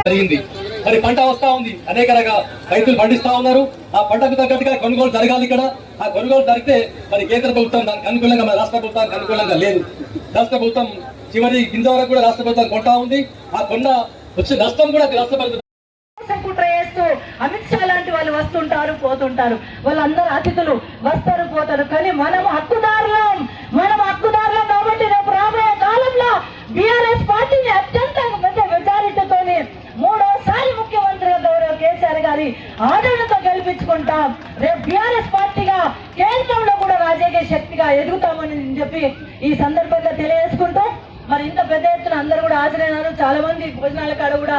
జరిగింది మరి పంట వస్తా ఉంది, అనేక రకాల రైతులు పండిస్తా ఉన్నారు. ఆ పంటకు తగ్గట్టుగా కొనుగోలు జరగాలి. ఇక్కడ ఆ కొనుగోలు జరిగితే మరి కేంద్ర ప్రభుత్వం దానికి అనుకూలంగా, మన రాష్ట్ర ప్రభుత్వానికి అనుకూలంగా లేదు. రాష్ట్ర ప్రభుత్వం చివరి గింజ వరకు కూడా రాష్ట్ర ప్రభుత్వం కొంటా ఉంది. ఆ కొన్న వచ్చే నష్టం కూడా రాష్ట్ర ప్రభుత్వం కుట్ర చేస్తూ అమిత్ షా లాంటి వాళ్ళు వస్తుంటారు, పోతుంటారు. వాళ్ళందరూ అతిథులు వస్తారు, పోతారు. కానీ మనం హక్కుదారులం కాబట్టి రేపు రాబోయే కాలంలో బీఆర్ఎస్ పార్టీని అత్యంత పెద్ద మెజారిటీతోని మూడోసారి ముఖ్యమంత్రిగా గౌరవ కేసీఆర్ గారి ఆదరణతో గెలిపించుకుంటాం. రేపు బీఆర్ఎస్ పార్టీగా కేంద్రంలో కూడా రాజకీయ శక్తిగా ఎదుగుతామని చెప్పి ఈ సందర్భంగా తెలియజేసుకుంటూ మరి ఇంత పెద్ద ఎత్తున అందరూ కూడా హాజరైనారు. చాలా మంది భోజనాల కాడ కూడా